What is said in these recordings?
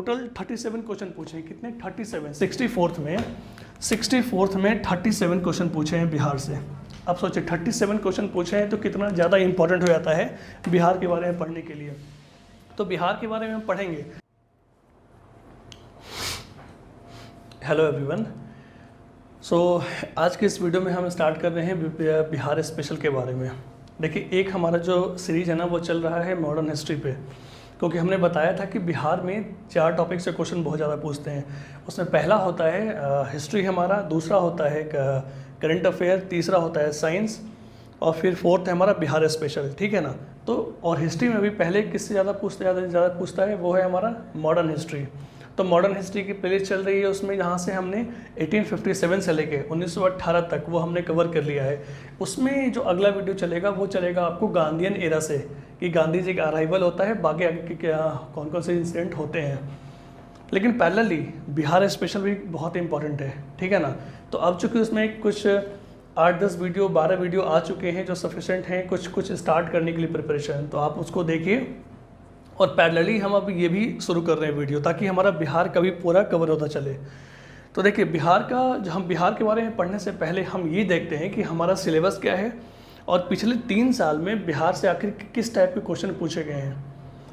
Total 37 question पूछे हैं। कितने? 37। 64th में 37 क्वेश्चन पूछे हैं बिहार से। अब सोचिए 37 क्वेश्चन पूछे हैं तो कितना ज़्यादा इंपॉर्टेंट हो जाता है बिहार के बारे में पढ़ने के लिए। तो बिहार के बारे में हम पढ़ेंगे। हेलो एवरीवन, आज के इस वीडियो में हम स्टार्ट कर रहे हैं बिहार स्पेशल के बारे में। देखिए, एक हमारा जो सीरीज है ना वो चल रहा है मॉडर्न हिस्ट्री पे, क्योंकि हमने बताया था कि बिहार में 4 टॉपिक से क्वेश्चन बहुत ज़्यादा पूछते हैं। उसमें पहला होता है हिस्ट्री हमारा, दूसरा होता है करंट अफेयर, तीसरा होता है साइंस, और फिर फोर्थ है हमारा बिहार स्पेशल। ठीक है ना। तो और हिस्ट्री में भी पहले किससे ज़्यादा पूछता है वो है हमारा मॉडर्न हिस्ट्री। तो मॉडर्न हिस्ट्री की प्लेलिस्ट चल रही है, उसमें जहाँ से हमने 1857 से लेके 1918 तक वो हमने कवर कर लिया है। उसमें जो अगला वीडियो चलेगा वो चलेगा आपको गांधीयन एरा से, कि गांधी जी का अराइवल होता है, बाकी आगे के क्या कौन कौन से इंसिडेंट होते हैं। लेकिन पैरेलली बिहार स्पेशल भी बहुत इंपॉर्टेंट है। ठीक है ना। तो अब चूँकि उसमें कुछ 8-10 वीडियो 12 वीडियो आ चुके हैं जो सफिशेंट हैं कुछ स्टार्ट करने के लिए प्रिपरेशन, तो आप उसको देखिए। और पैरेलली हम अब ये भी शुरू कर रहे हैं वीडियो, ताकि हमारा बिहार का भी पूरा कवर होता चले। तो देखिए, बिहार के बारे में पढ़ने से पहले हम ये देखते हैं कि हमारा सिलेबस क्या है और पिछले 3 साल में बिहार से आखिर किस टाइप के क्वेश्चन पूछे गए हैं।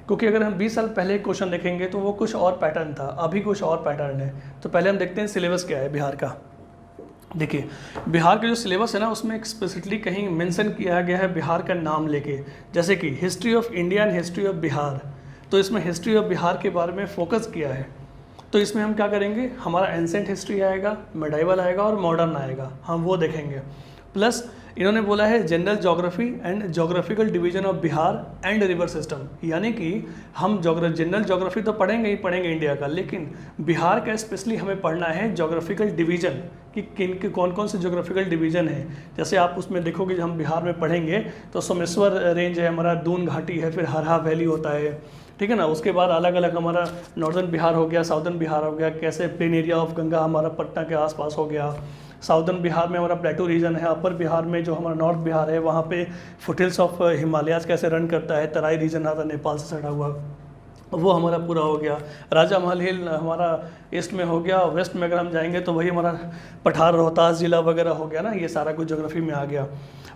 क्योंकि अगर हम 20 साल पहले क्वेश्चन देखेंगे तो वो कुछ और पैटर्न था, अभी कुछ और पैटर्न है। तो पहले हम देखते हैं सिलेबस क्या है बिहार का। देखिए, बिहार का जो सिलेबस है ना उसमें एक्सप्लिसिटली कहीं मेंशन किया गया है बिहार का नाम लेके, जैसे कि history of India and history of Bihar. तो इसमें हिस्ट्री ऑफ बिहार के बारे में फोकस किया है। तो इसमें हम क्या करेंगे, हमारा एंसेंट हिस्ट्री आएगा, मेडाइवल आएगा और मॉडर्न आएगा, हम वो देखेंगे। प्लस इन्होंने बोला है general geography and geographical division of Bihar and river system, यानी कि हम जनरल ज्योग्राफी तो पढ़ेंगे इंडिया का, लेकिन बिहार का स्पेशली हमें पढ़ना है ज्योग्राफिकल डिवीजन कि किन के कौन कौन से ज्योग्राफिकल डिवीजन है। जैसे आप उसमें देखोगे जब हम बिहार में पढ़ेंगे तो सोमेश्वर रेंज है हमारा, दून घाटी है, फिर हरहा वैली होता है। ठीक है ना। उसके बाद अलग अलग हमारा नॉर्दर्न बिहार हो गया, साउदर्न बिहार हो गया, कैसे प्लेन एरिया ऑफ गंगा हमारा पटना के आसपास हो गया। साउदर्न बिहार में हमारा प्लेटू रीजन है, अपर बिहार में जो हमारा नॉर्थ बिहार है वहाँ पे फुटहिल्स ऑफ हिमालयाज कैसे रन करता है, तराई रीजन आता है नेपाल से सटा हुआ, वो हमारा पूरा हो गया। राजा महल हिल हमारा ईस्ट में हो गया। वेस्ट में अगर हम जाएंगे तो वही हमारा पठार रोहतास जिला वगैरह हो गया ना, ये सारा कुछ ज्योग्राफी में आ गया।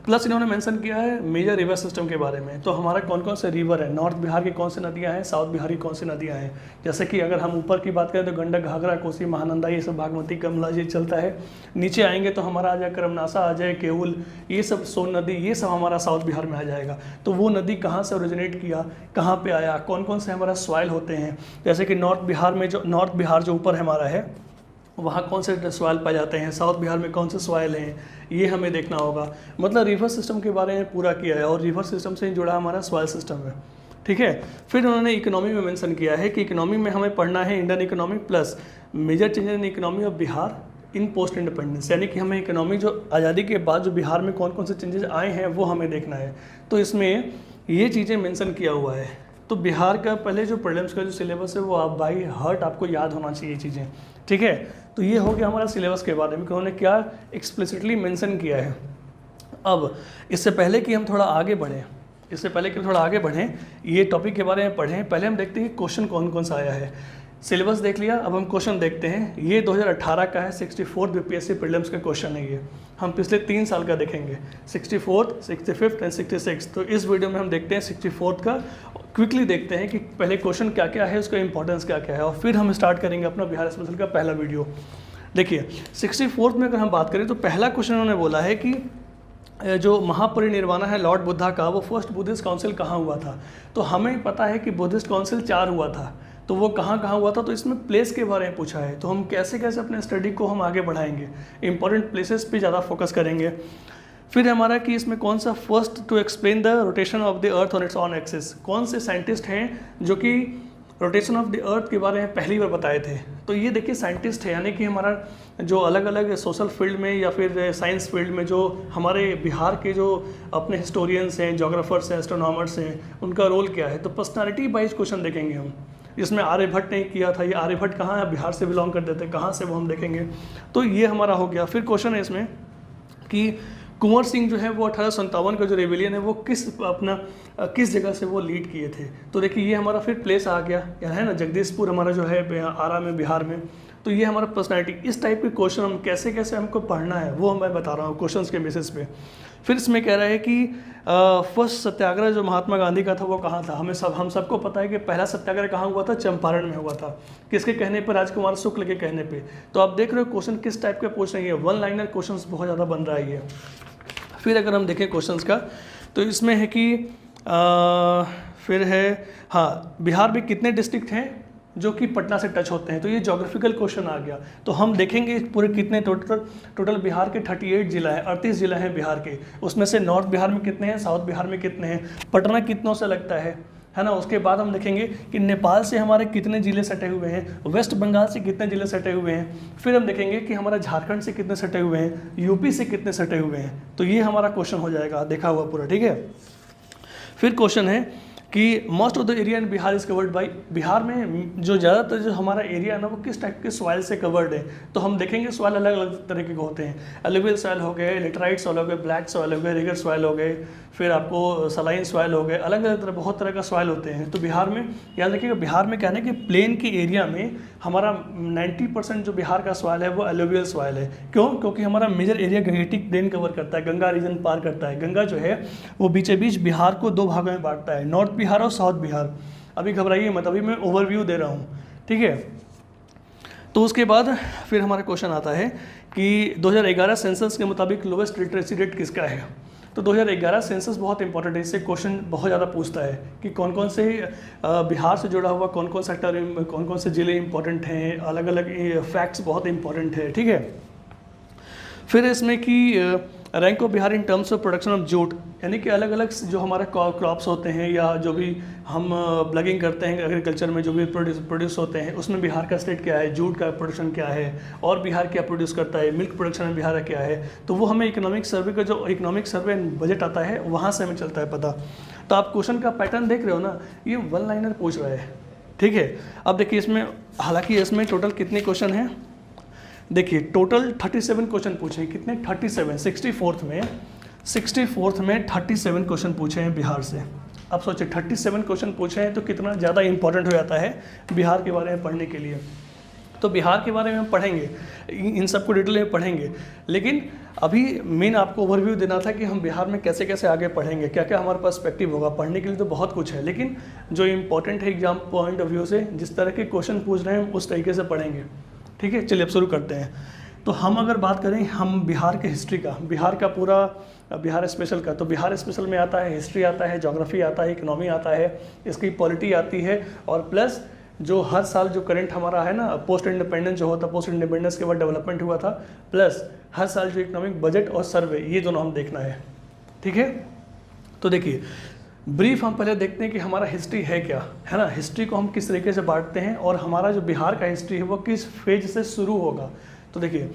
प्लस इन्होंने मेंशन किया है मेजर रिवर सिस्टम के बारे में। तो हमारा कौन कौन से रिवर है, नॉर्थ बिहार की कौन सी नदियाँ हैं, साउथ बिहार की कौन सी नदियाँ हैं। जैसे कि अगर हम ऊपर की बात करें तो गंडक, घाघरा, कोसी, महानंदा, ये सब बागमती, कमला जी चलता है। नीचे आएंगे तो हमारा आ जाए करमनासा, आ जाए केउल, ये सब सोन नदी, ये सब हमारा साउथ बिहार में आ जाएगा। तो वो नदी कहाँ से ओरिजिनेट किया, कहाँ पे आया, कौन कौन से हमारा सॉइल होते हैं। जैसे कि नॉर्थ बिहार जो ऊपर हमारा है वहाँ कौन से सॉइल पाए जाते हैं, साउथ बिहार में कौन से सॉइल हैं, ये हमें देखना होगा। मतलब रिवर सिस्टम के बारे में पूरा किया है और रिवर सिस्टम से जुड़ा हमारा सॉइल सिस्टम है। ठीक है। फिर उन्होंने इकोनॉमी में मेंशन किया है कि इकोनॉमी में हमें पढ़ना है Indian economy plus major changes in economy of Bihar in post independence, यानी कि हमें इकोनॉमी जो आज़ादी के बाद जो बिहार में कौन कौन से चेंजेस आए हैं वो हमें देखना है। तो इसमें ये चीज़ें मेंशन किया हुआ है। तो बिहार का पहले जो प्रीलिम्स का जो सिलेबस है वो आप बाई हार्ट आपको याद होना चाहिए चीज़ें। ठीक है। तो ये हो गया हमारा सिलेबस के बारे में कि उन्होंने क्या एक्सप्लिसिटली मेंशन किया है। अब इससे पहले कि हम थोड़ा आगे बढ़ें, ये टॉपिक के बारे में पढ़ें, पहले हम देखते हैं कि क्वेश्चन कौन कौन सा आया है। सिलेबस देख लिया, अब हम क्वेश्चन देखते हैं। ये 2018 का है, 64 बीपीएससी प्रीलिम्स का क्वेश्चन है ये। हम पिछले 3 साल का देखेंगे, 64, 65 एंड 66। तो इस वीडियो में हम देखते हैं 64 का, क्विकली देखते हैं कि पहले क्वेश्चन क्या क्या है, उसका इंपॉर्टेंस क्या क्या है, और फिर हम स्टार्ट करेंगे अपना बिहार स्पेशल का पहला वीडियो। देखिए, 64 में अगर हम बात करें तो पहला क्वेश्चन उन्होंने बोला है कि जो महापरिनिर्वाण है लॉर्ड बुद्धा का, वो फर्स्ट बुद्धिस्ट काउंसिल कहाँ हुआ था। तो हमें पता है कि बुद्धिस्ट काउंसिल 4 हुआ था, तो वो कहाँ हुआ था। तो इसमें प्लेस के बारे में पूछा है, तो हम कैसे कैसे अपने स्टडी को हम आगे बढ़ाएंगे, इंपॉर्टेंट प्लेसेस पे ज़्यादा फोकस करेंगे। फिर हमारा कि इसमें कौन सा first to explain the rotation of the earth on its own axis, कौन से साइंटिस्ट हैं जो कि रोटेशन ऑफ द अर्थ के बारे में पहली बार बताए थे। तो ये देखिए साइंटिस्ट है, यानी कि हमारा जो अलग अलग सोशल फील्ड में या फिर साइंस फील्ड में जो हमारे बिहार के जो अपने हिस्टोरियंस हैं, जोग्राफर्स हैं, एस्ट्रोनॉमर्स हैं, उनका रोल क्या है। तो पर्सनालिटी वाइज क्वेश्चन देखेंगे हम। इसमें आर्यभट्ट ने किया था, ये आर्यभट्ट कहाँ है, बिहार से बिलोंग करते थे, कहाँ से वो हम देखेंगे। तो ये हमारा हो गया। फिर क्वेश्चन है इसमें कि कुंवर सिंह जो है वो 1857 का जो रेवेलियन है वो किस जगह से वो लीड किए थे। तो देखिए ये हमारा फिर प्लेस आ गया है ना, जगदीशपुर हमारा जो है आरा में, बिहार में। तो ये हमारा पर्सनैलिटी, इस टाइप के क्वेश्चन हम कैसे कैसे हमको पढ़ना है वो मैं बता रहा हूँ क्वेश्चंस के बेसिस पे। फिर इसमें कह रहा है कि फर्स्ट सत्याग्रह जो महात्मा गांधी का था वो कहाँ था। हम सबको पता है कि पहला सत्याग्रह कहाँ हुआ था, चंपारण में हुआ था। किसके कहने पर, राजकुमार शुक्ल के कहने पे। तो आप देख रहे हो क्वेश्चन किस टाइप के पूछ रहे हैं, वन लाइनर क्वेश्चन बहुत ज़्यादा बन रहा है ये। फिर अगर हम देखें क्वेश्चंस का तो इसमें है कि फिर है हाँ, बिहार में कितने डिस्ट्रिक्ट हैं जो कि पटना से टच होते हैं। तो ये ज्योग्राफिकल क्वेश्चन आ गया। तो हम देखेंगे पूरे कितने टोटल बिहार के 38 जिला है, 38 जिला हैं बिहार के। उसमें से नॉर्थ बिहार में कितने हैं, साउथ बिहार में कितने हैं, पटना कितनों से लगता है ना। उसके बाद हम देखेंगे कि नेपाल से हमारे कितने जिले सटे हुए हैं, वेस्ट बंगाल से कितने जिले सटे हुए हैं। फिर हम देखेंगे कि हमारा झारखंड से कितने सटे हुए हैं, यूपी से कितने सटे हुए हैं। तो ये हमारा क्वेश्चन हो जाएगा देखा हुआ पूरा, ठीक है। फिर क्वेश्चन है कि most of the area in Bihar is covered by, Bihar में जो ज़्यादातर जो हमारा एरिया है ना वो किस टाइप के सॉइल से कवर्ड है। तो हम देखेंगे सॉइल अलग अलग तरीके के होते हैं। एलुवियल सॉइल हो गए, लेटराइट सॉइल हो गए, ब्लैक सॉइल हो गए, रिगर सॉइल हो गए, फिर आपको सलाइन सॉइल हो गए, अलग अलग तरह बहुत तरह का सॉइल होते हैं। तो बिहार में याद रखिएगा, बिहार में क्या है कि प्लेन के एरिया में हमारा 90% जो बिहार का सॉइल है वो एलुवियल सॉइल है। क्यों? क्योंकि हमारा major area gangetic plain cover करता है, गंगा रीजन पार करता है। गंगा जो है वो बीचे बीच बिहार को 2 भागों में बांटता है, नॉर्थ बिहार और साउथ बिहार। अभी घबराइए मत, अभी मैं ओवरव्यू दे रहा हूँ, ठीक है। तो उसके बाद फिर हमारा क्वेश्चन आता है कि 2011 सेंसस के मुताबिक लोवेस्ट लिटरेसी रेट किसका है। तो 2011 सेंसस बहुत इंपॉर्टेंट है, इससे क्वेश्चन बहुत ज़्यादा पूछता है कि कौन कौन से बिहार से जुड़ा हुआ कौन कौन सेक्टर, कौन कौन से ज़िले इंपॉर्टेंट हैं, अलग अलग फैक्ट्स बहुत इंपॉर्टेंट है, ठीक है। फिर इसमें कि rank of Bihar in terms of production of jute, यानी कि अलग अलग जो हमारे क्रॉप्स होते हैं या जो भी हम प्लगिंग करते हैं एग्रीकल्चर में, जो भी प्रोड्यूस होते हैं, उसमें बिहार का स्टेट क्या है, जूट का प्रोडक्शन क्या है, और बिहार क्या प्रोड्यूस करता है, मिल्क प्रोडक्शन में बिहार का क्या है। तो वो हमें इकोनॉमिक सर्वे का जो इकोनॉमिक सर्वे बजट आता है वहाँ से हमें चलता है पता। तो आप क्वेश्चन का पैटर्न देख रहे हो ना, ये वन लाइनर पूछ रहा है, ठीक है। अब देखिए इसमें, हालांकि इसमें टोटल कितने क्वेश्चन हैं, देखिए टोटल 37 क्वेश्चन पूछे हैं। कितने? 37। 64th में 37 क्वेश्चन पूछे हैं बिहार से। अब सोचिए 37 क्वेश्चन पूछे हैं तो कितना ज़्यादा इंपॉर्टेंट हो जाता है बिहार के बारे में पढ़ने के लिए। तो बिहार के बारे में हम पढ़ेंगे, इन सबको डिटेल में पढ़ेंगे, लेकिन अभी मेन आपको ओवरव्यू देना था कि हम बिहार में कैसे कैसे आगे पढ़ेंगे, क्या क्या हमारे पास पर्सपेक्टिव होगा। पढ़ने के लिए तो बहुत कुछ है, लेकिन जो इम्पोर्टेंट है एग्जाम पॉइंट ऑफ व्यू से, जिस तरह के क्वेश्चन पूछ रहे हैं उस तरीके से पढ़ेंगे, ठीक है। चलिए अब शुरू करते हैं। तो हम अगर बात करें हम बिहार के हिस्ट्री का, बिहार का पूरा बिहार स्पेशल का, तो बिहार स्पेशल में आता है हिस्ट्री आता है, ज्योग्राफी आता है, इकोनॉमी आता है, इसकी पॉलिटी आती है, और प्लस जो हर साल जो करंट हमारा है ना, पोस्ट इंडिपेंडेंस जो होता है, पोस्ट इंडिपेंडेंस के बाद डेवलपमेंट हुआ था, प्लस हर साल जो इकोनॉमिक बजट और सर्वे, ये दोनों हम देखना है, ठीक है। तो देखिए ब्रीफ हम पहले देखते हैं कि हमारा हिस्ट्री है क्या, है ना, हिस्ट्री को हम किस तरीके से बांटते हैं, और हमारा जो बिहार का हिस्ट्री है वो किस फेज से शुरू होगा। तो देखिए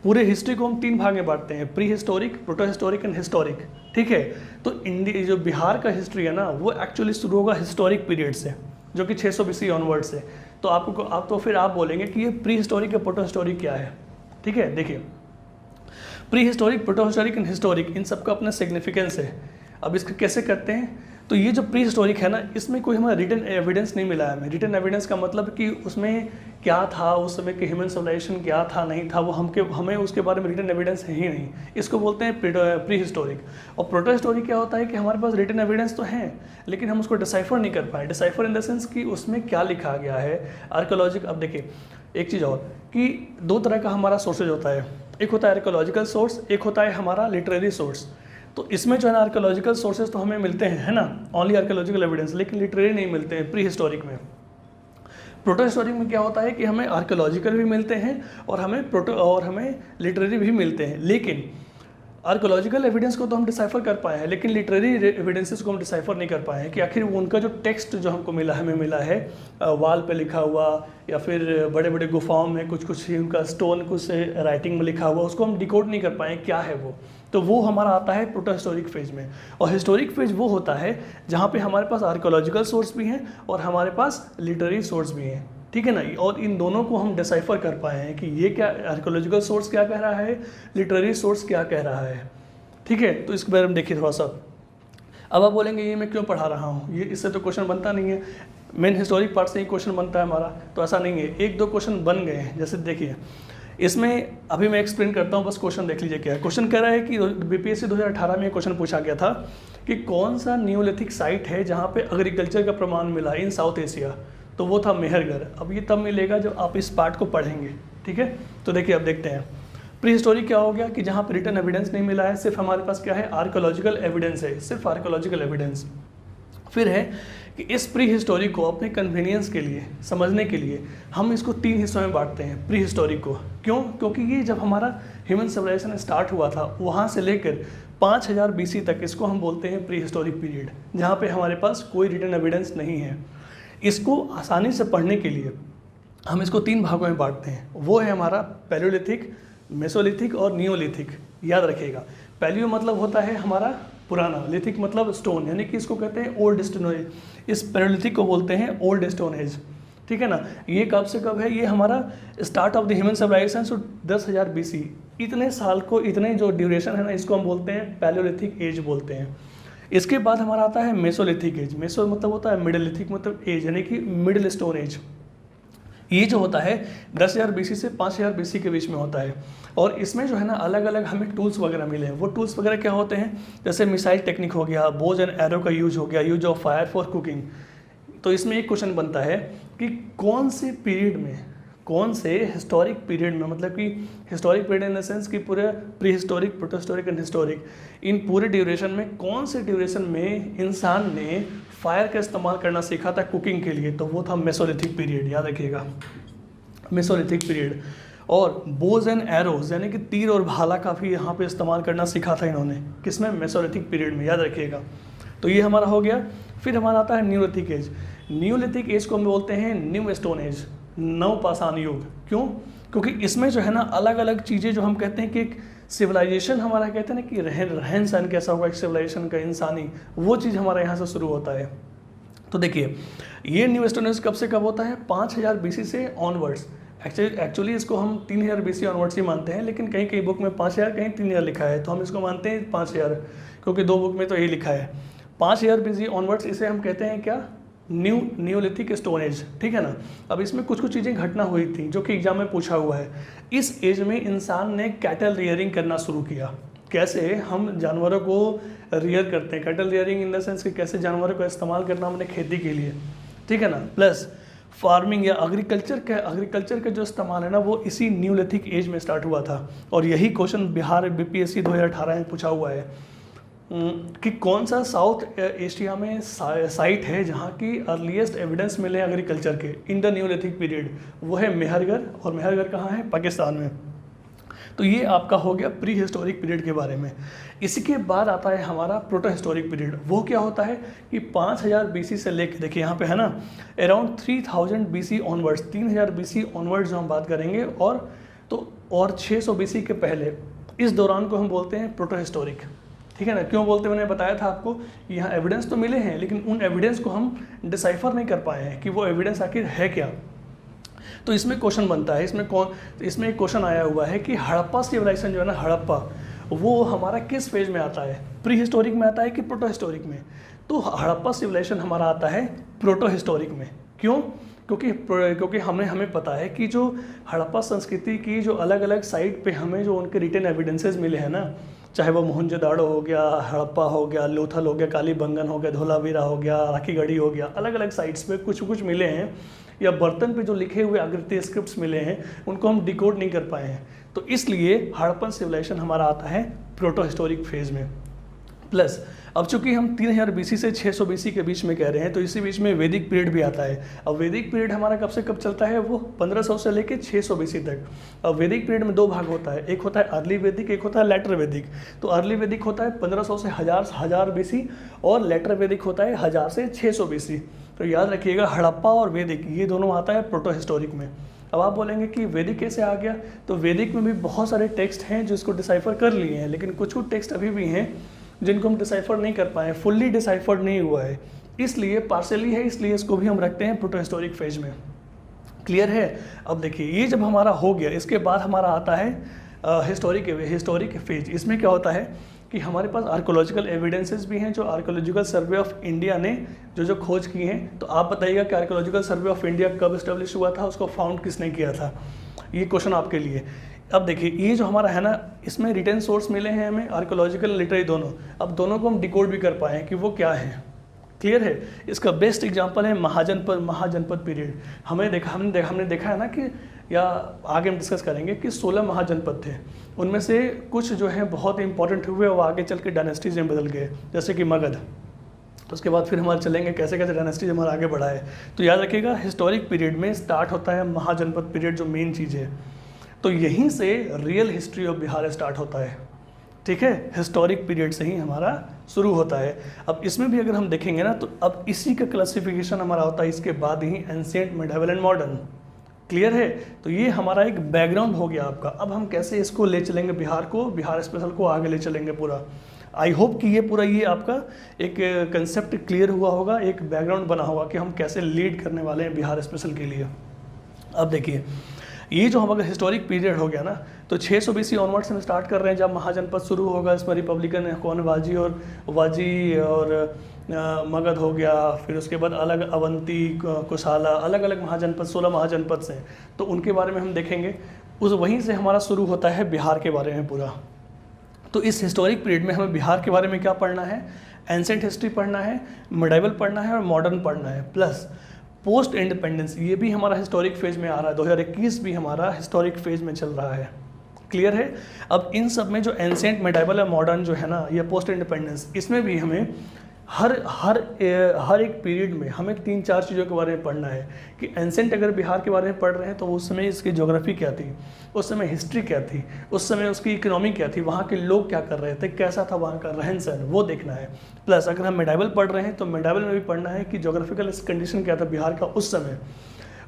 पूरे हिस्ट्री को हम 3 भाग में बांटते हैं, pre historic, protohistoric and historic, ठीक है। तो इंडिया जो बिहार का हिस्ट्री है ना वो एक्चुअली शुरू होगा हिस्टोरिक पीरियड से, जो कि 600 BC ऑनवर्ड से। तो आपको फिर आप बोलेंगे कि ये प्री हिस्टोरिक या प्रोटो हिस्टोरिक क्या है, ठीक है। देखिए prehistoric, protohistoric and historic, इन सबका अपना सिग्निफिकेंस है। अब इसको कैसे करते हैं, तो ये जो प्री हिस्टोरिक है ना, इसमें कोई हमारा रिटन एविडेंस नहीं मिला है हमें। रिटन एविडेंस का मतलब कि उसमें क्या था, उस समय के ह्यूमन सिविलाइजेशन क्या था नहीं था, वो हमें उसके बारे में रिटन एविडेंस है ही नहीं। इसको बोलते हैं प्री हिस्टोरिक। और प्रोटो हिस्टोरिक क्या होता है कि हमारे पास रिटन एविडेंस तो हैं, लेकिन हम उसको डिसाइफर नहीं कर पाए। डिसाइफर इन द सेंस कि उसमें क्या लिखा गया है, आर्कोलॉजिक। अब देखिए एक चीज़ और कि 2 तरह का हमारा सोर्सेज होता है, एक होता है आर्कोलॉजिकल सोर्स, एक होता है हमारा लिटरेरी सोर्स। तो इसमें जो है ना आर्कोलॉजिकल सोर्सेज तो हमें मिलते हैं, है ना, ओनली आर्कोलॉजिकल एविडेंस, लेकिन लिटरेरी नहीं मिलते हैं प्री हिस्टोरिक में। प्रोटो हिस्टोरिक में क्या होता है कि हमें आर्कोलॉजिकल भी मिलते हैं और हमें लिटरेरी भी मिलते हैं। लेकिन आर्कोलॉजिकल एविडेंस को तो हम डिसाइफर कर पाए हैं, लेकिन लिटरेरी एविडेंसेस को हम डिसाइफर नहीं कर पाए हैं कि आखिर उनका जो टेक्स्ट जो हमको हमें मिला है वाल पे लिखा हुआ, या फिर बड़े बड़े गुफाओं में कुछ उनका स्टोन कुछ राइटिंग में लिखा हुआ, उसको हम डिकोड नहीं कर पाए क्या है वो। तो वो हमारा आता है प्रोटो हिस्टोरिक फेज में। और हिस्टोरिक फेज वो होता है जहाँ पे हमारे पास आर्कोलॉजिकल सोर्स भी हैं और हमारे पास लिटरेरी सोर्स भी हैं, ठीक है ना। और इन दोनों को हम डिसाइफर कर पाए हैं कि ये क्या आर्कोलॉजिकल सोर्स क्या कह रहा है, लिटरेरी सोर्स क्या कह रहा है, ठीक है, तो इसके बारे में देखिए थोड़ा सा। अब आप बोलेंगे ये मैं क्यों पढ़ा रहा हूँ, ये इससे तो क्वेश्चन बनता नहीं है, मेन हिस्टोरिक पार्ट से ही क्वेश्चन बनता है हमारा, तो ऐसा नहीं है, एक दो क्वेश्चन बन गए हैं। जैसे देखिए इसमें अभी मैं एक्सप्लेन करता हूँ, बस क्वेश्चन देख लीजिए क्या है। क्वेश्चन कह रहा है कि बीपीएससी 2018 में क्वेश्चन पूछा गया था कि कौन सा न्यूलिथिक साइट है जहाँ पे एग्रीकल्चर का प्रमाण मिला इन साउथ एशिया, तो वो था मेहरगढ़। अब ये तब मिलेगा जब आप इस पार्ट को पढ़ेंगे, ठीक है। तो देखिए अब देखते हैं प्री हिस्टोरिक क्या हो गया कि जहाँ पर रिटन एविडेंस नहीं मिला है, सिर्फ हमारे पास क्या है, आर्कोलॉजिकल एविडेंस है, सिर्फ आर्कोलॉजिकल एविडेंस। फिर है कि इस प्री हिस्टोरिक को अपने कन्वीनियंस के लिए, समझने के लिए हम इसको 3 हिस्सों में बांटते हैं प्री हिस्टोरिक को। क्यों? क्योंकि ये जब हमारा ह्यूमन सिविलाइजेशन स्टार्ट हुआ था वहाँ से लेकर 5000 BC तक इसको हम बोलते हैं प्री हिस्टोरिक पीरियड, जहाँ पे हमारे पास कोई रिटन एविडेंस नहीं है। इसको आसानी से पढ़ने के लिए हम इसको 3 भागों में बांटते हैं, वो है हमारा पैलियोलिथिक, मेसोलिथिक और नियोलिथिक। याद रखिएगा, पैलियो मतलब होता है हमारा पुराना, लिथिक मतलब स्टोन, यानी कि इसको कहते हैं ओल्ड स्टोन एज, इस पैलियोलिथिक को बोलते हैं ओल्ड स्टोन एज, ठीक है ना। ये कब से कब है, ये हमारा start of the human civilization, so 10,000 BC, इतने साल को, इतने जो ड्यूरेशन है ना, इसको हम बोलते हैं पैलियोलिथिक एज बोलते हैं। इसके बाद हमारा आता है मेसोलिथिक एज, मेसो मतलब होता है मिडिल, लिथिक मतलब एज, यानी कि मिडिल स्टोन एज। ये जो होता है 10,000 BC से 5,000 BC के बीच में होता है, और इसमें जो है ना अलग अलग हमें टूल्स वगैरह मिले हैं। वो टूल्स वगैरह क्या होते हैं, जैसे मिसाइल टेक्निक हो गया, बोज एंड एरो का यूज हो गया, use of fire for cooking. तो इसमें एक क्वेश्चन बनता है कि कौन से पीरियड में, कौन से हिस्टोरिक पीरियड में, मतलब कि historic period in the sense कि पूरे प्री हिस्टोरिक, प्रोटोहिस्टोरिक एंड हिस्टोरिक, इन पूरे ड्यूरेशन में कौन से ड्यूरेशन में इंसान ने फायर का इस्तेमाल करना सीखा था कुकिंग के लिए, तो वो था मेसोलिथिक पीरियड। याद रखिएगा, मेसोलिथिक पीरियड। और बोज एंड एरोज यानी कि तीर और भाला का भी यहाँ पे इस्तेमाल करना सीखा था इन्होंने, किसमें, मेसोलिथिक पीरियड में। याद रखिएगा, तो ये हमारा हो गया। फिर हमारा आता है न्यूलिथिक एज। न्यूलिथिक एज को हम बोलते हैं न्यू स्टोन एज, नवपाषाण युग। क्यों? क्योंकि इसमें जो है ना अलग अलग चीज़ें, जो हम कहते हैं कि एक सिविलाइजेशन हमारा, कहते हैं ना कि रहन सहन कैसा होगा एक सिविलाइजेशन का, इंसानी, वो चीज़ हमारा यहाँ से शुरू होता है। तो देखिए ये न्यू स्टोन एज कब से कब होता है, 5000 BC से ऑनवर्ड्स। एक्चुअली इसको हम 3000 BC ऑनवर्ड्स ही मानते हैं, लेकिन कहीं कहीं बुक में 5000, कहीं 3000 लिखा है, तो हम इसको मानते हैं 5000, क्योंकि 2 बुक में तो यही लिखा है 5000 BC ऑनवर्ड्स। इसे हम कहते हैं क्या, न्यूलिथिक स्टोन एज, ठीक है ना। अब इसमें कुछ कुछ चीज़ें घटना हुई थी जो कि एग्जाम में पूछा हुआ है। इस एज में इंसान ने कैटल रियरिंग करना शुरू किया। कैसे हम जानवरों को रियर करते हैं, cattle rearing in the sense कि कैसे जानवरों का इस्तेमाल करना हमने खेती के लिए, ठीक है ना। प्लस फार्मिंग या एग्रीकल्चर का जो इस्तेमाल है ना, वो इसी न्यूलिथिक एज में स्टार्ट हुआ था। और यही क्वेश्चन बिहार बीपीएससी 2018 में पूछा हुआ है कि कौन सा साउथ एशिया में साइट है जहाँ की अर्लीस्ट एविडेंस मिले एग्रीकल्चर के इन द न्यूलिथिक पीरियड, वो है मेहरगढ़। और मेहरगढ़ कहाँ है, पाकिस्तान में। तो ये आपका हो गया प्री हिस्टोरिक पीरियड के बारे में। इसके बाद आता है हमारा प्रोटो हिस्टोरिक पीरियड। वो क्या होता है कि 5000 BC से लेकर, देखिए यहाँ पे है ना, around 3000 BC onwards, 3000 BC onwards जो हम बात करेंगे, और 600 BC के पहले, इस दौरान को हम बोलते हैं प्रोटो हिस्टोरिक, ठीक है ना। क्यों बोलते हैं, मैंने बताया था आपको, यहाँ एविडेंस तो मिले हैं, लेकिन उन एविडेंस को हम डिसाइफर नहीं कर पाए हैं कि वो एविडेंस आखिर है क्या। तो इसमें क्वेश्चन बनता है, इसमें एक क्वेश्चन आया हुआ है कि हड़प्पा सिविलाइजेशन जो है ना, हड़प्पा, वो हमारा किस फेज में आता है, प्री हिस्टोरिक में आता है कि प्रोटो हिस्टोरिक में। तो हड़प्पा सिविलाइजेशन हमारा आता है प्रोटो हिस्टोरिक में। क्यों? क्योंकि हमें पता है कि जो हड़प्पा संस्कृति की जो अलग अलग साइट पे हमें जो उनके रिटन एविडेंसेस मिले हैं ना, चाहे वो मोहनजोदाड़ो हो गया, हड़प्पा हो गया, लोथल हो गया, कालीबंगन हो गया, धोलावीरा हो गया, राखीगढ़ी हो गया, अलग अलग साइट्स पे कुछ मिले हैं, या बर्तन पे जो लिखे हुए आकृति स्क्रिप्ट्स मिले हैं, उनको हम डिकोड नहीं कर पाए हैं। तो इसलिए हड़प्पन सिविलाइजेशन हमारा आता है प्रोटो हिस्टोरिक फेज में। प्लस अब चूंकि हम 3000 BC से 600 BC के बीच में कह रहे हैं, तो इसी बीच में वैदिक पीरियड भी आता है। अब वैदिक पीरियड हमारा कब से कब चलता है, वो 1500 से लेकर 600 BC तक। अब वैदिक पीरियड में 2 भाग होता है, एक होता है अर्ली वैदिक, एक होता है लेटर वैदिक। तो अर्ली वैदिक होता है 1500 से 1000 BC, और लेटर वैदिक होता है 1000 से 600 BC। तो याद रखिएगा, हड़प्पा और वैदिक ये दोनों आता है प्रोटो हिस्टोरिक में। अब आप बोलेंगे कि वैदिक कैसे आ गया, तो वैदिक में भी बहुत सारे टेक्स्ट हैं जो इसको डिसाइफर कर लिए हैं, लेकिन कुछ टेक्स्ट अभी भी हैं जिनको हम डिसाइफर नहीं कर पाए, फुल्ली डिसाइफर्ड नहीं हुआ है, इसलिए पार्शली है, इसलिए इसको भी हम रखते हैं प्रोटो हिस्टोरिक फेज में। क्लियर है? अब देखिए, ये जब हमारा हो गया, इसके बाद हमारा आता है हिस्टोरिक फेज। इसमें क्या होता है कि हमारे पास आर्कोलॉजिकल एविडेंसेस भी हैं, जो आर्कोलॉजिकल सर्वे ऑफ इंडिया ने जो खोज की हैं। तो आप बताइएगा कि आर्कोलॉजिकल सर्वे ऑफ इंडिया कब इस्टेब्लिश हुआ था, उसको फाउंड किसने किया था? ये क्वेश्चन आपके लिए। अब देखिए ये जो हमारा है ना, इसमें रिटर्न सोर्स मिले हैं हमें, आर्कोलॉजिकल लिटरेरी दोनों। अब दोनों को हम डिकोड भी कर पाए कि वो क्या है। क्लियर है? इसका बेस्ट एग्जांपल है महाजनपद पीरियड। हमने देखा है ना कि, या आगे हम डिस्कस करेंगे कि 16 महाजनपद थे, उनमें से कुछ जो है बहुत इंपॉर्टेंट हुए वो आगे चल के डायनेस्टीज में बदल गए, जैसे कि मगध। तो उसके बाद फिर हमारे चलेंगे कैसे कैसे डायनेस्टीज हमारा आगे बढ़ा है। तो याद रखिएगा हिस्टोरिक पीरियड में स्टार्ट होता है महाजनपद पीरियड, जो मेन चीज़ है। तो यहीं से real history of Bihar start होता है। ठीक है, हिस्टोरिक पीरियड से ही हमारा शुरू होता है। अब इसमें भी अगर हम देखेंगे ना, तो अब इसी का क्लासिफिकेशन हमारा होता है इसके बाद ही ancient, medieval and modern. Clear है? तो ये हमारा एक बैकग्राउंड हो गया आपका। अब हम कैसे इसको ले चलेंगे, बिहार स्पेशल को आगे ले चलेंगे पूरा। आई होप कि ये पूरा ये आपका एक कंसेप्ट क्लियर हुआ होगा, एक बैकग्राउंड बना होगा कि हम कैसे लीड करने वाले हैं बिहार स्पेशल के लिए। अब देखिए ये जो हमारा हिस्टोरिक पीरियड हो गया ना, तो 600 BC ऑनवर्ड से हम स्टार्ट कर रहे हैं, जब महाजनपद शुरू होगा। इसमें रिपब्लिकन कौन, वाजी और मगध हो गया। फिर उसके बाद अलग अवंती, कुशाला, अलग अलग महाजनपद, 16 महाजनपद से, तो उनके बारे में हम देखेंगे। वहीं से हमारा शुरू होता है बिहार के बारे में पूरा। तो इस हिस्टोरिक पीरियड में हमें बिहार के बारे में क्या पढ़ना है? एंशिएंट हिस्ट्री पढ़ना है, मिडिवल पढ़ना है और मॉडर्न पढ़ना है, प्लस पोस्ट इंडिपेंडेंस, ये भी हमारा हिस्टोरिक फेज में आ रहा है। 2021 भी हमारा हिस्टोरिक फेज में चल रहा है। क्लियर है? अब इन सब में जो एंशिएंट, मिडिवल और मॉडर्न जो है ना, ये पोस्ट इंडिपेंडेंस, इसमें भी हमें हर एक पीरियड में हमें 3-4 चीज़ों के बारे में पढ़ना है। कि एंशिएंट अगर बिहार के बारे में पढ़ रहे हैं तो उस समय इसकी ज्योग्राफी क्या थी, उस समय हिस्ट्री क्या थी, उस समय उसकी इकोनॉमी क्या थी, वहाँ के लोग क्या कर रहे थे, कैसा था वहाँ का रहन सहन, वो देखना है। प्लस अगर हम मिडिवल पढ़ रहे हैं तो मिडिवल में भी पढ़ना है कि ज्योग्राफिकल कंडीशन क्या था बिहार का उस समय,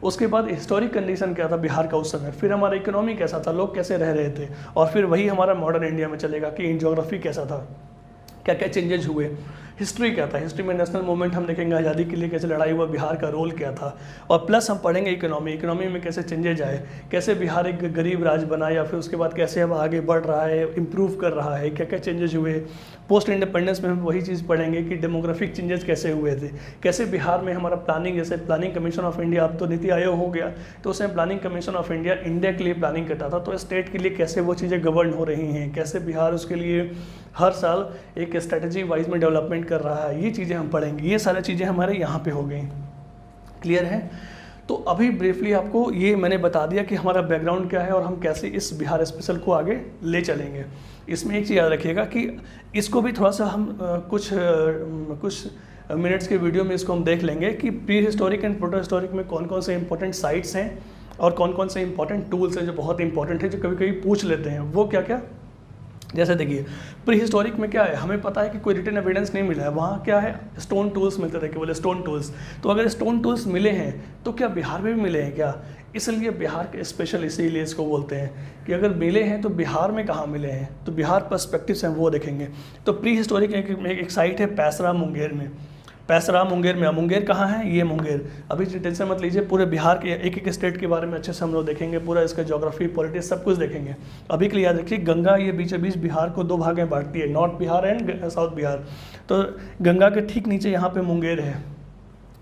उसके बाद हिस्टोरिक कंडीशन क्या था बिहार का उस समय, फिर हमारा इकोनॉमी कैसा था, लोग कैसे रह रहे थे, और फिर वही हमारा मॉडर्न इंडिया में चलेगा कि इन ज्योग्राफी कैसा था, क्या क्या चेंजेज हुए, हिस्ट्री क्या था, हिस्ट्री में नेशनल मूवमेंट हम देखेंगे, आज़ादी के लिए कैसे लड़ाई हुआ, बिहार का रोल क्या था, और प्लस हम पढ़ेंगे इकोनॉमी में कैसे चेंजेज आए, कैसे बिहार एक गरीब राज्य बना, या फिर उसके बाद कैसे अब आगे बढ़ रहा है, इम्प्रूव कर रहा है, क्या क्या चेंजेज हुए। पोस्ट इंडिपेंडेंस में हम वही चीज़ पढ़ेंगे कि डेमोग्राफिक चेंजेस कैसे हुए थे, कैसे बिहार में हमारा प्लानिंग, जैसे प्लानिंग कमीशन ऑफ इंडिया, अब तो नीति आयोग हो गया, तो उसमें प्लानिंग कमीशन ऑफ इंडिया के लिए प्लानिंग करता था, तो स्टेट के लिए कैसे वो चीज़ें गवर्न हो रही हैं, कैसे बिहार उसके लिए हर साल एक स्ट्रेटजी वाइज में डेवलपमेंट कर रहा है, ये चीज़ें हम पढ़ेंगे। ये सारी चीज़ें हमारे यहाँ पे हो गई। क्लियर है? तो अभी ब्रीफली आपको ये मैंने बता दिया कि हमारा बैकग्राउंड क्या है और हम कैसे इस बिहार स्पेशल को आगे ले चलेंगे। इसमें एक चीज़ याद रखिएगा कि इसको भी थोड़ा सा हम कुछ मिनट्स के वीडियो में इसको हम देख लेंगे कि pre historic and proto historic में कौन कौन से इंपॉर्टेंट साइट्स हैं और कौन कौन से इंपॉर्टेंट टूल्स हैं जो बहुत इंपॉर्टेंट है, जो कभी कभी पूछ लेते हैं। वो क्या क्या? जैसे देखिए प्री हिस्टोरिक में क्या है, हमें पता है कि कोई रिटन एविडेंस नहीं मिला है, वहाँ क्या है, स्टोन टूल्स मिलते थे, केवल स्टोन टूल्स। तो अगर स्टोन टूल्स मिले हैं तो क्या बिहार में भी मिले हैं क्या? इसलिए बिहार के स्पेशल इसीलिए इसको बोलते हैं कि अगर मिले हैं तो बिहार में कहाँ मिले हैं, तो बिहार पर्सपेक्टिव से हम वो देखेंगे। तो प्री हिस्टोरिक एक साइट है पैसरा मुंगेर में, पैसरा मुंगेर में। मुंगेर कहाँ है? ये मुंगेर। अभी टेंशन मत लीजिए, पूरे बिहार के एक एक स्टेट के बारे में अच्छे से हम लोग देखेंगे, पूरा इसका ज्योग्राफी, पॉलिटिक्स सब कुछ देखेंगे। अभी के लिए याद रखिए गंगा ये बीचों बीच बिहार को 2 भाग में बांटती है, north Bihar and south Bihar. तो गंगा के ठीक नीचे यहाँ पे मुंगेर है।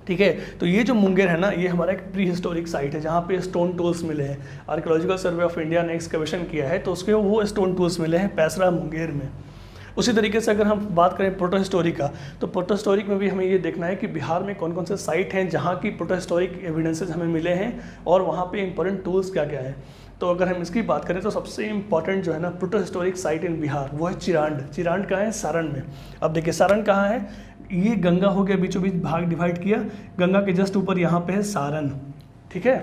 ठीक है, तो ये जो मुंगेर है ना, ये हमारा एक प्री हिस्टोरिक साइट है जहाँ पे स्टोन टूल्स मिले हैं। आर्कियोलॉजिकल सर्वे ऑफ इंडिया ने एक्सकवेशन किया है तो उसके वो स्टोन टूल्स मिले हैं पैसरा मुंगेर में। उसी तरीके से अगर हम बात करें प्रोटो हिस्टोरिक का, तो प्रोटो हिस्टोरिक में भी हमें ये देखना है कि बिहार में कौन कौन से साइट हैं जहाँ की प्रोटो हिस्टोरिक एविडेंसेस हमें मिले हैं और वहाँ पे इंपॉर्टेंट टूल्स क्या क्या हैं। तो अगर हम इसकी बात करें तो सबसे इंपॉर्टेंट जो है ना प्रोटो हिस्टोरिक साइट इन बिहार वो है चिरांड। चिरांड कहाँ है? सारण में। अब देखिए सारण कहाँ है, ये गंगा हो गया बीचों बीच भाग डिवाइड किया, गंगा के जस्ट ऊपर यहाँ पे है सारण। ठीक है,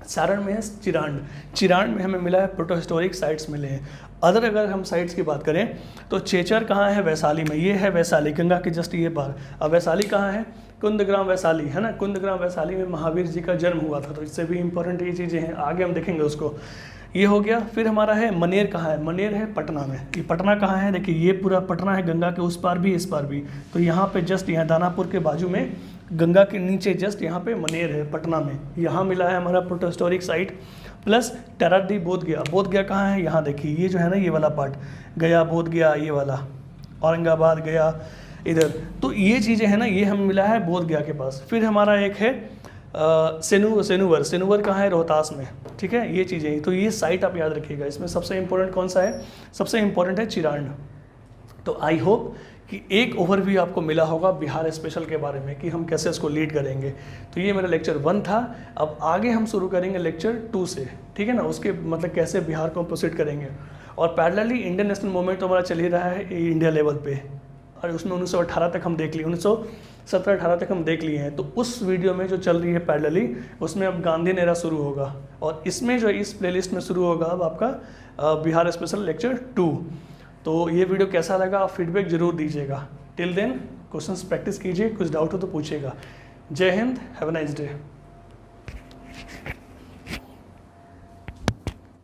सारण में है चिरांड। चिरांड में हमें मिला है प्रोटो हिस्टोरिक साइट्स मिले हैं। अगर हम साइट्स की बात करें तो चेचर कहाँ है? वैशाली में। ये है वैशाली, गंगा के जस्ट ये पार। अब वैशाली कहाँ है? कुंदग्राम वैशाली है ना। कुंदग्राम वैशाली में महावीर जी का जन्म हुआ था, तो इससे भी इंपॉर्टेंट ये चीज़ें हैं, आगे हम देखेंगे उसको। ये हो गया। फिर हमारा है मनेर कहाँ है? मनेर है पटना में। ये पटना कहाँ है? देखिए ये पूरा पटना है, गंगा के उस पार भी इस पार भी। तो यहाँ पे जस्ट यहाँ दानापुर के बाजू में, गंगा के नीचे जस्ट यहाँ पे मनेर है पटना में। यहाँ मिला है हमारा प्रोटो हिस्टोरिक साइट। प्लस टेराडी बोध गया। बोध गया कहाँ है? यहाँ देखिए ये जो है ना, ये वाला पार्ट, गया बोध गया, ये वाला औरंगाबाद गया इधर, तो ये चीज़ें हैं ना, ये हम मिला है बोध गया के पास। फिर हमारा एक है सेनुवर कहाँ है, रोहतास में, ठीक है, ये चीज़ें। तो ये साइट आप याद रखिएगा। इसमें सबसे इम्पोर्टेंट कौन सा है, सबसे इम्पोर्टेंट है चिरांड। तो आई होप कि एक ओवरव्यू आपको मिला होगा बिहार स्पेशल के बारे में कि हम कैसे इसको लीड करेंगे। तो ये मेरा लेक्चर 1 था। अब आगे हम शुरू करेंगे लेक्चर 2 से, ठीक है ना, उसके मतलब कैसे बिहार को प्रोसीड करेंगे। और पैरेलली इंडियन नेशनल मूवमेंट तो हमारा चल ही रहा है इंडिया लेवल पे, और उसमें 1918 तक हम देख लिए, 1917-18 तक हम देख लिए हैं। तो उस वीडियो में जो चल रही है पैरेलली, उसमें अब गांधी एरा शुरू होगा, और इसमें जो इस प्लेलिस्ट में शुरू होगा अब आपका बिहार स्पेशल लेक्चर 2। तो ये वीडियो कैसा लगा आप फीडबैक जरूर दीजिएगा। टिल देन क्वेश्चंस प्रैक्टिस कीजिए, कुछ डाउट हो तो पूछिएगा। जय Hind, have a nice day.